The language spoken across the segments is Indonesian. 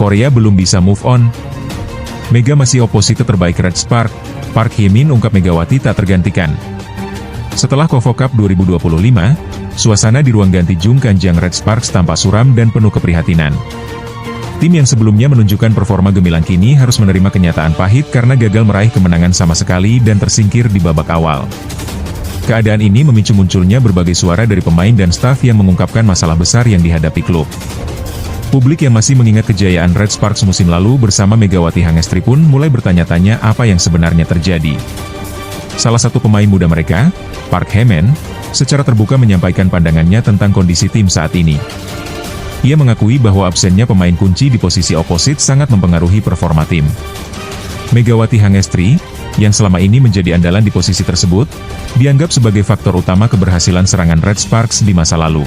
Korea belum bisa move on. Mega masih oposite terbaik Red Spark, Park Hye-min ungkap Megawati tak tergantikan. Setelah KOFO Cup 2025, suasana di ruang ganti Jung Kanjang Red Sparks tampak suram dan penuh keprihatinan. Tim yang sebelumnya menunjukkan performa gemilang kini harus menerima kenyataan pahit karena gagal meraih kemenangan sama sekali dan tersingkir di babak awal. Keadaan ini memicu munculnya berbagai suara dari pemain dan staf yang mengungkapkan masalah besar yang dihadapi klub. Publik yang masih mengingat kejayaan Red Sparks musim lalu bersama Megawati Hangestri pun mulai bertanya-tanya apa yang sebenarnya terjadi. Salah satu pemain muda mereka, Park Hye-min, secara terbuka menyampaikan pandangannya tentang kondisi tim saat ini. Ia mengakui bahwa absennya pemain kunci di posisi oposit sangat mempengaruhi performa tim. Megawati Hangestri, yang selama ini menjadi andalan di posisi tersebut, dianggap sebagai faktor utama keberhasilan serangan Red Sparks di masa lalu.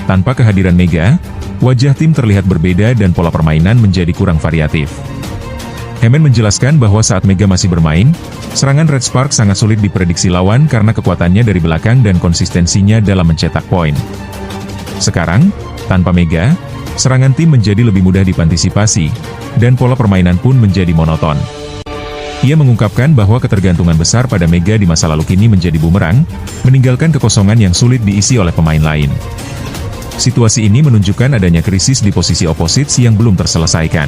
Tanpa kehadiran Mega, wajah tim terlihat berbeda dan pola permainan menjadi kurang variatif. Hye-min menjelaskan bahwa saat Mega masih bermain, serangan Red Sparks sangat sulit diprediksi lawan karena kekuatannya dari belakang dan konsistensinya dalam mencetak poin. Sekarang, tanpa Mega, serangan tim menjadi lebih mudah diantisipasi, dan pola permainan pun menjadi monoton. Ia mengungkapkan bahwa ketergantungan besar pada Mega di masa lalu kini menjadi bumerang, meninggalkan kekosongan yang sulit diisi oleh pemain lain. Situasi ini menunjukkan adanya krisis di posisi opposite yang belum terselesaikan.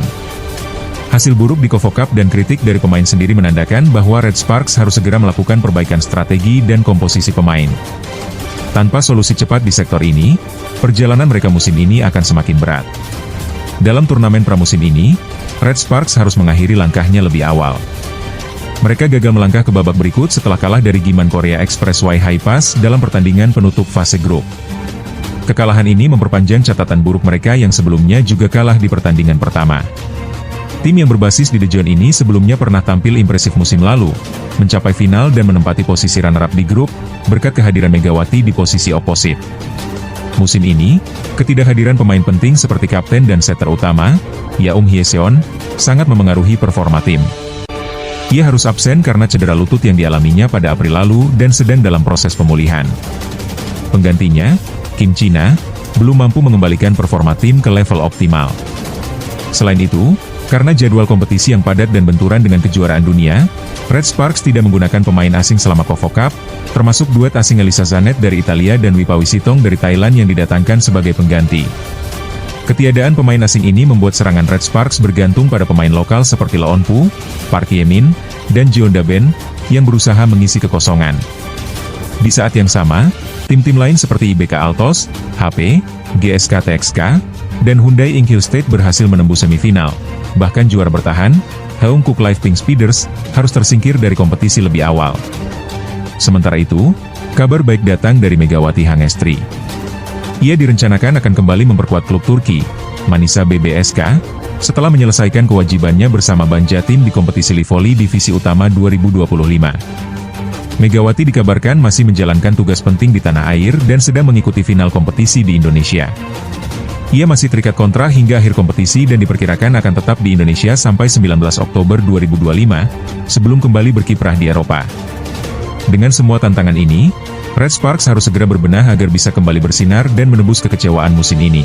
Hasil buruk di KOFO Cup dan kritik dari pemain sendiri menandakan bahwa Red Sparks harus segera melakukan perbaikan strategi dan komposisi pemain. Tanpa solusi cepat di sektor ini, perjalanan mereka musim ini akan semakin berat. Dalam turnamen pramusim ini, Red Sparks harus mengakhiri langkahnya lebih awal. Mereka gagal melangkah ke babak berikut setelah kalah dari Giman Korea Expressway High-Pass dalam pertandingan penutup fase grup. Kekalahan ini memperpanjang catatan buruk mereka yang sebelumnya juga kalah di pertandingan pertama. Tim yang berbasis di Daejeon ini sebelumnya pernah tampil impresif musim lalu, mencapai final dan menempati posisi runner-up di grup, berkat kehadiran Megawati di posisi oposit. Musim ini, ketidakhadiran pemain penting seperti kapten dan setter utama, Yaum Hye-seon, sangat memengaruhi performa tim. Ia harus absen karena cedera lutut yang dialaminya pada April lalu dan sedang dalam proses pemulihan. Penggantinya, Kim China, belum mampu mengembalikan performa tim ke level optimal. Selain itu, karena jadwal kompetisi yang padat dan benturan dengan kejuaraan dunia, Red Sparks tidak menggunakan pemain asing selama KOFO Cup, termasuk duet asing Elisa Zanet dari Italia dan Wipawi Sitong dari Thailand yang didatangkan sebagai pengganti. Ketiadaan pemain asing ini membuat serangan Red Sparks bergantung pada pemain lokal seperti Lee On-pu, Park Hye-min, dan Jeon Da-ben, yang berusaha mengisi kekosongan. Di saat yang sama, tim-tim lain seperti IBK Altos, HP, GSK TXK, dan Hyundai Inkil State berhasil menembus semifinal. Bahkan juara bertahan, Haeunkook Live Pink Speeders, harus tersingkir dari kompetisi lebih awal. Sementara itu, kabar baik datang dari Megawati Hangestri. Ia direncanakan akan kembali memperkuat klub Turki, Manisa BBSK, setelah menyelesaikan kewajibannya bersama Banjatim di kompetisi Livoli Divisi Utama 2025. Megawati dikabarkan masih menjalankan tugas penting di tanah air dan sedang mengikuti final kompetisi di Indonesia. Ia masih terikat kontrak hingga akhir kompetisi dan diperkirakan akan tetap di Indonesia sampai 19 Oktober 2025, sebelum kembali berkiprah di Eropa. Dengan semua tantangan ini, Red Sparks harus segera berbenah agar bisa kembali bersinar dan menembus kekecewaan musim ini.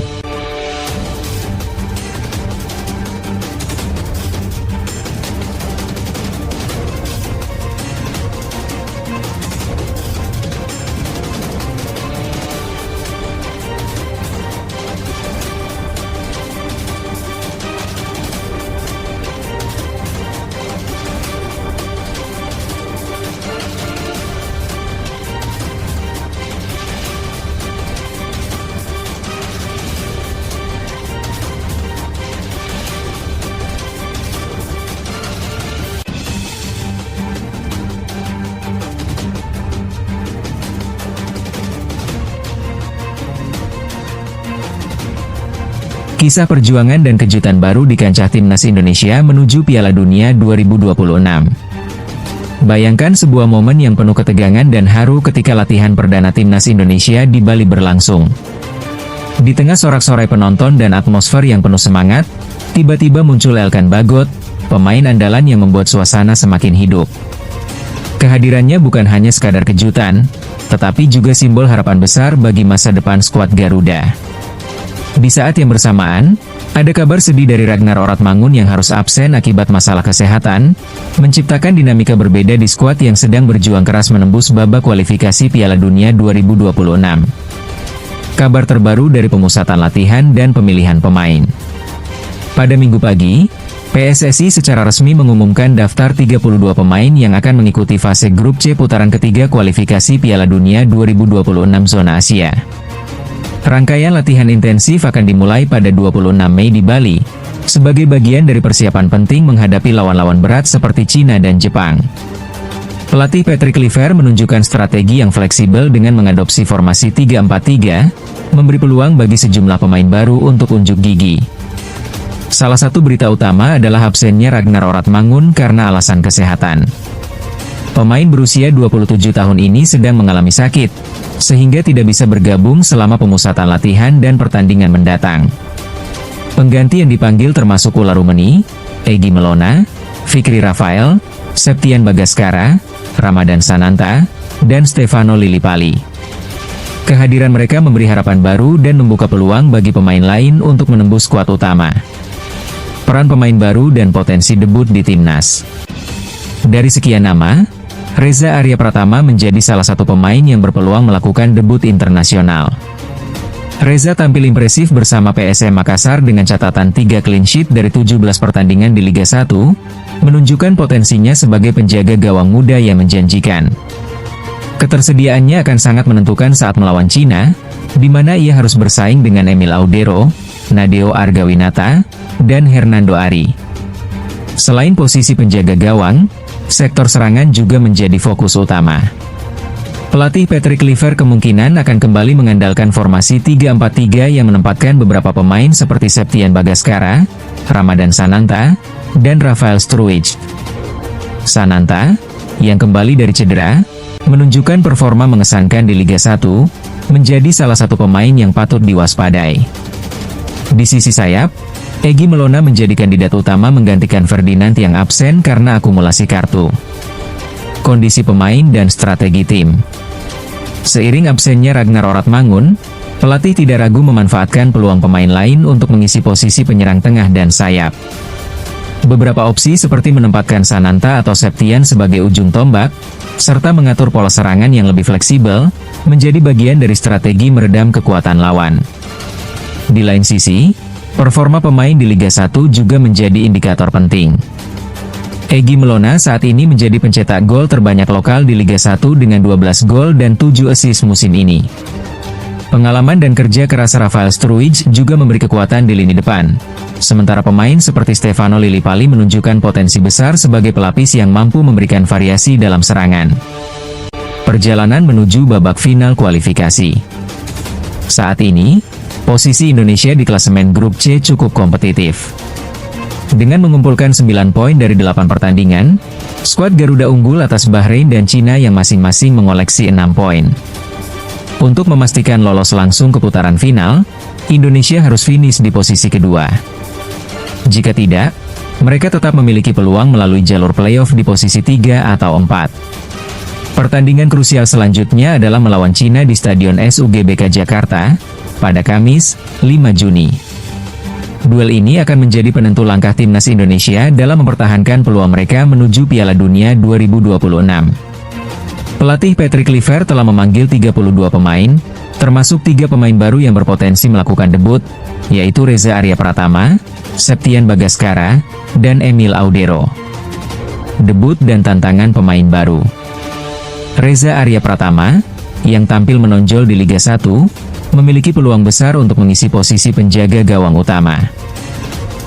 Kisah perjuangan dan kejutan baru di kancah timnas Indonesia menuju Piala Dunia 2026. Bayangkan sebuah momen yang penuh ketegangan dan haru ketika latihan perdana timnas Indonesia di Bali berlangsung. Di tengah sorak-sorai penonton dan atmosfer yang penuh semangat, tiba-tiba muncul Elkan Bagot, pemain andalan yang membuat suasana semakin hidup. Kehadirannya bukan hanya sekadar kejutan, tetapi juga simbol harapan besar bagi masa depan skuad Garuda. Di saat yang bersamaan, Ada kabar sedih dari Ragnar Oratmangun yang harus absen akibat masalah kesehatan, menciptakan dinamika berbeda di skuad yang sedang berjuang keras menembus babak kualifikasi Piala Dunia 2026. Kabar terbaru dari pemusatan latihan dan pemilihan pemain. Pada Minggu pagi, PSSI secara resmi mengumumkan daftar 32 pemain yang akan mengikuti fase grup C putaran ketiga kualifikasi Piala Dunia 2026 zona Asia. Rangkaian latihan intensif akan dimulai pada 26 Mei di Bali, sebagai bagian dari persiapan penting menghadapi lawan-lawan berat seperti Cina dan Jepang. Pelatih Patrick Kluivert menunjukkan strategi yang fleksibel dengan mengadopsi formasi 3-4-3, memberi peluang bagi sejumlah pemain baru untuk unjuk gigi. Salah satu berita utama adalah absennya Ragnar Oratmangun karena alasan kesehatan. Pemain berusia 27 tahun ini sedang mengalami sakit, sehingga tidak bisa bergabung selama pemusatan latihan dan pertandingan mendatang. Pengganti yang dipanggil termasuk Ular Rumeni, Egy Melona, Fikri Rafael, Septian Bagaskara, Ramadan Sananta, dan Stefano Lillipali. Kehadiran mereka memberi harapan baru dan membuka peluang bagi pemain lain untuk menembus skuad utama. Peran pemain baru dan potensi debut di timnas. Dari sekian nama, Reza Arya Pratama menjadi salah satu pemain yang berpeluang melakukan debut internasional. Reza tampil impresif bersama PSM Makassar dengan catatan 3 clean sheet dari 17 pertandingan di Liga 1, menunjukkan potensinya sebagai penjaga gawang muda yang menjanjikan. Ketersediaannya akan sangat menentukan saat melawan Cina, di mana ia harus bersaing dengan Emil Audero, Nadeo Argawinata, dan Hernando Ari. Selain posisi penjaga gawang, sektor serangan juga menjadi fokus utama. Pelatih Patrick Kluivert kemungkinan akan kembali mengandalkan formasi 3-4-3 yang menempatkan beberapa pemain seperti Septian Bagaskara, Ramadan Sananta, dan Rafael Struijk. Sananta, yang kembali dari cedera, menunjukkan performa mengesankan di Liga 1, menjadi salah satu pemain yang patut diwaspadai. Di sisi sayap, Egy Melona menjadi kandidat utama menggantikan Ferdinand yang absen karena akumulasi kartu. Kondisi pemain dan strategi tim. Seiring absennya Ragnar Oratmangun, pelatih tidak ragu memanfaatkan peluang pemain lain untuk mengisi posisi penyerang tengah dan sayap. Beberapa opsi seperti menempatkan Sananta atau Septian sebagai ujung tombak, serta mengatur pola serangan yang lebih fleksibel, menjadi bagian dari strategi meredam kekuatan lawan. Di lain sisi, performa pemain di Liga 1 juga menjadi indikator penting. Egy Melona saat ini menjadi pencetak gol terbanyak lokal di Liga 1 dengan 12 gol dan 7 assist musim ini. Pengalaman dan kerja keras Rafael Struijk juga memberi kekuatan di lini depan. Sementara pemain seperti Stefano Lillipali menunjukkan potensi besar sebagai pelapis yang mampu memberikan variasi dalam serangan. Perjalanan menuju babak final kualifikasi. Saat ini, posisi Indonesia di klasemen grup C cukup kompetitif. Dengan mengumpulkan 9 poin dari 8 pertandingan, skuad Garuda unggul atas Bahrain dan Cina yang masing-masing mengoleksi 6 poin. Untuk memastikan lolos langsung ke putaran final, Indonesia harus finish di posisi kedua. Jika tidak, mereka tetap memiliki peluang melalui jalur playoff di posisi 3 atau 4. Pertandingan krusial selanjutnya adalah melawan Cina di Stadion SUGBK Jakarta, pada Kamis, 5 Juni. Duel ini akan menjadi penentu langkah timnas Indonesia dalam mempertahankan peluang mereka menuju Piala Dunia 2026. Pelatih Patrick Kluivert telah memanggil 32 pemain, termasuk 3 pemain baru yang berpotensi melakukan debut, yaitu Reza Arya Pratama, Septian Bagaskara, dan Emil Audero. Debut dan tantangan pemain baru. Reza Arya Pratama, yang tampil menonjol di Liga 1, memiliki peluang besar untuk mengisi posisi penjaga gawang utama.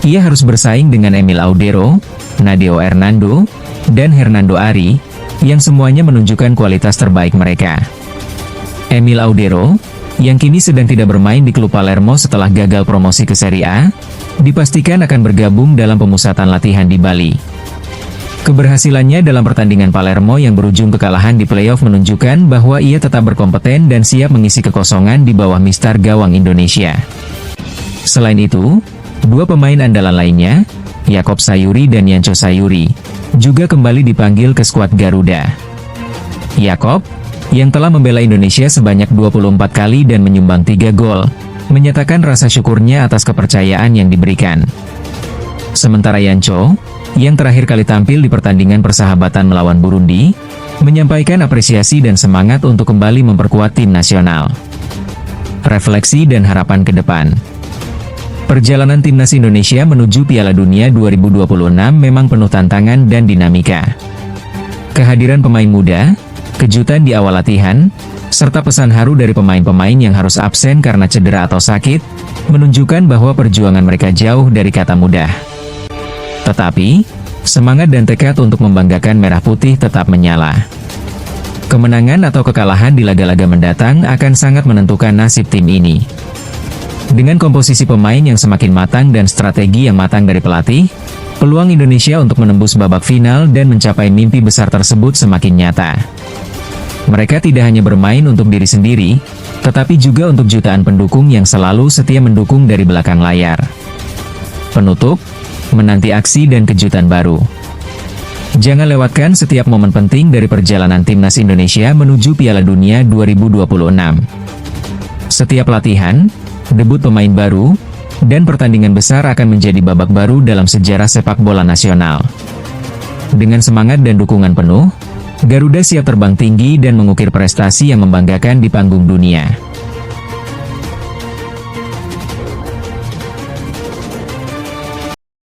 Ia harus bersaing dengan Emil Audero, Nadeo Hernando, dan Hernando Ari, yang semuanya menunjukkan kualitas terbaik mereka. Emil Audero, yang kini sedang tidak bermain di klub Palermo setelah gagal promosi ke Serie A, dipastikan akan bergabung dalam pemusatan latihan di Bali. Keberhasilannya dalam pertandingan Palermo yang berujung kekalahan di playoff menunjukkan bahwa ia tetap berkompeten dan siap mengisi kekosongan di bawah mistar gawang Indonesia. Selain itu, 2 pemain andalan lainnya, Yakob Sayuri dan Yancho Sayuri, juga kembali dipanggil ke skuad Garuda. Yakob, yang telah membela Indonesia sebanyak 24 kali dan menyumbang 3 gol, menyatakan rasa syukurnya atas kepercayaan yang diberikan. Sementara Yancho, yang terakhir kali tampil di pertandingan persahabatan melawan Burundi, menyampaikan apresiasi dan semangat untuk kembali memperkuat tim nasional. Refleksi dan harapan ke depan. Perjalanan timnas Indonesia menuju Piala Dunia 2026 memang penuh tantangan dan dinamika. Kehadiran pemain muda, kejutan di awal latihan, serta pesan haru dari pemain-pemain yang harus absen karena cedera atau sakit, menunjukkan bahwa perjuangan mereka jauh dari kata mudah. Tetapi, semangat dan tekad untuk membanggakan merah putih tetap menyala. Kemenangan atau kekalahan di laga-laga mendatang akan sangat menentukan nasib tim ini. Dengan komposisi pemain yang semakin matang dan strategi yang matang dari pelatih, peluang Indonesia untuk menembus babak final dan mencapai mimpi besar tersebut semakin nyata. Mereka tidak hanya bermain untuk diri sendiri, tetapi juga untuk jutaan pendukung yang selalu setia mendukung dari belakang layar. Penutup, menanti aksi dan kejutan baru. Jangan lewatkan setiap momen penting dari perjalanan timnas Indonesia menuju Piala Dunia 2026. Setiap latihan, debut pemain baru, dan pertandingan besar akan menjadi babak baru dalam sejarah sepak bola nasional. Dengan semangat dan dukungan penuh, Garuda siap terbang tinggi dan mengukir prestasi yang membanggakan di panggung dunia.